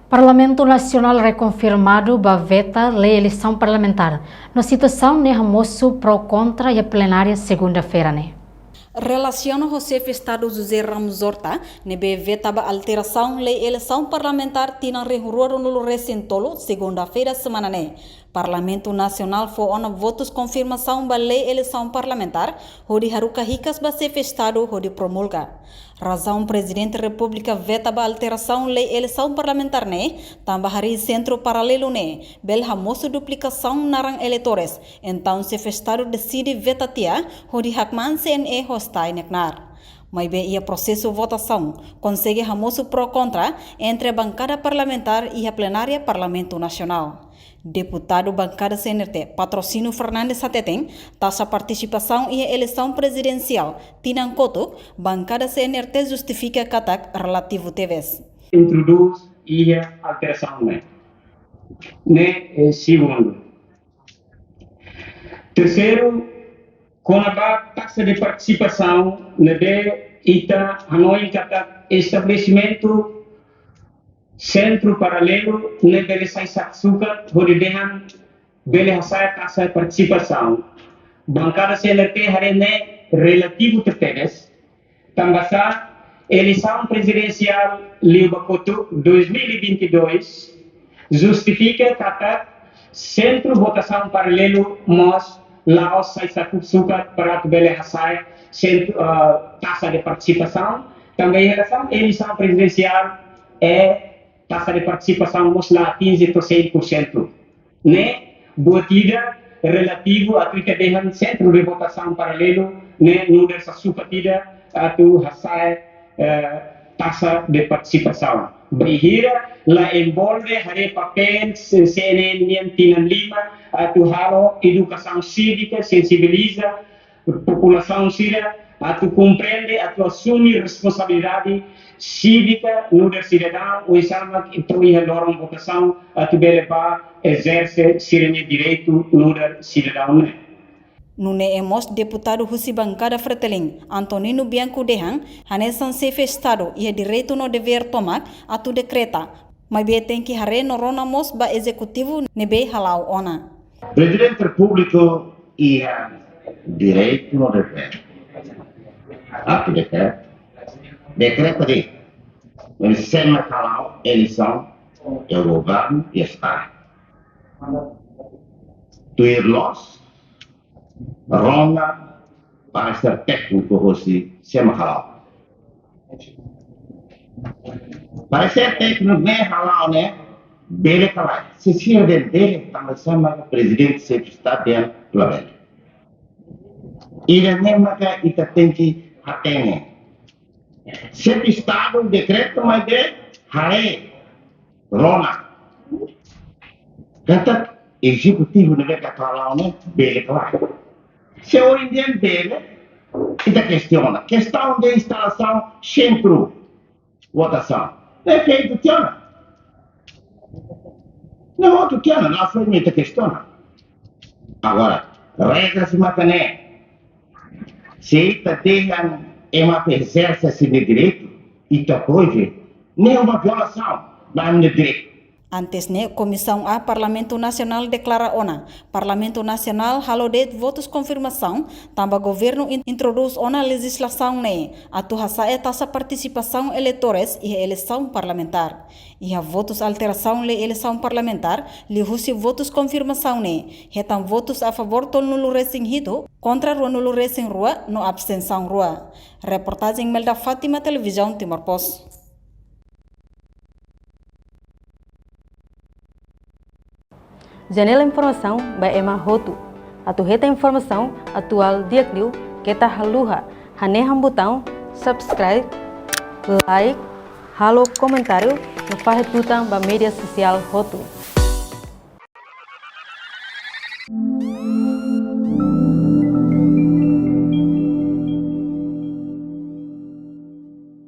Parlamento Nacional reconfirmado veta lei eleição parlamentar. Na situação né moço pro contra e a plenária segunda-feira né. Relaciona o chefe de Estado José Ramos Horta, nebe vetaba alteração lei eleição parlamentar tina rehuroro no recentolo segunda-feira semana né. Parlamento Nacional foi ona votos confirmação ba lei eleição parlamentar, hodi haruka hikas ba chefe de Estado hodi promulga. Razão presidente da República vetaba alteração lei eleição parlamentar né, tambah hari centro paralelo né, bel hamoso duplicação narang eleitores, então chefe de Estado decide vetatia, hodi hakman CNE hostai neknar. Mas bem, ia processo votação, consegue hamoso pro contra entre a bancada parlamentar e a plenária Parlamento Nacional. Deputado bancada CNRT, Patrocínio Fernandes Sateteng, taxa participação e a eleição presidencial, Tinan Koto, bancada CNRT justifica catak relativo TVs. Introduz e a alteração, né? Segundo. Terceiro, com a taxa de participação, ita hanoi kata estabelecimento centro paralelo ne bele sai saksuka hori dehan bele hasaya taxa de participação. Bancada CNRT harene relativo terteres, tambasa eleição presidencial Lio Bakoto 2022 justifica kata centro votação paralelo mas Laos sai saksuka para bele hasaya centro taxa de participação. Também em relação à eleição presidencial taxa de participação mos lá 15%, né? Botida relativo a tu que dehan centro de votação paralelo, né? No dessa supatida a tu hasai taxa de participação. Behira la envolve hare papel CNN nian tinan lima a tu halo educação cívica sensibiliza população civil a tu compreende a tu assume responsabilidade cívica no der cidadão o exame que tu ia lorong votação a tu beleba exerce sirene direito no der cidadão. Nune emos deputado husi bancada Freteling, Antonino Bianco Dehan, hanesan chefe Estado e direito no dever tomar a tu decreta, mas be tem que hare no ronamos ba executivo nebe halau ona. Presidente da República e direito no dever. A tu decreto. Decreto de o sistema halau eleição é o governo e Estado. Tu irlos ronda para ser técnico hoje sistema halau. Para ser técnico nem halau né, bele kalai. Se sim dele também sama presidente sempre está dentro do lado. E nem maka ita tem que atender. Sempre Estado decreto mas de hare rona. Kata executivo não vai falar né, bele kalai. Se o indiano dele, ita questiona. Questão de instalação centro votação. É feito tiana. Não outro tiana, não foi muita questiona. Agora, regras macané. Se ita tenha uma exerce de direito, ita pode nenhuma violação do direito. Antes ne Comissão A Parlamento Nacional declara ona. Parlamento Nacional halodet votos confirmação, tamba governo introduz ona legislação ne. Atu hasa taxa participação eleitores e eleição parlamentar. E a votos alteração le eleição parlamentar, li husi votos confirmação ne. Hetam votos a favor tol nulo racing hito, contra nulo racing rua, no abstenção rua. Reportagem Melda Fátima, Televisão Timor Post. Janela informação by Emma Hotu. Atu reta informação atual dia kriu kita haluha. Haneham botão subscribe, like, halo comentário no faz tutang ba media social Hotu.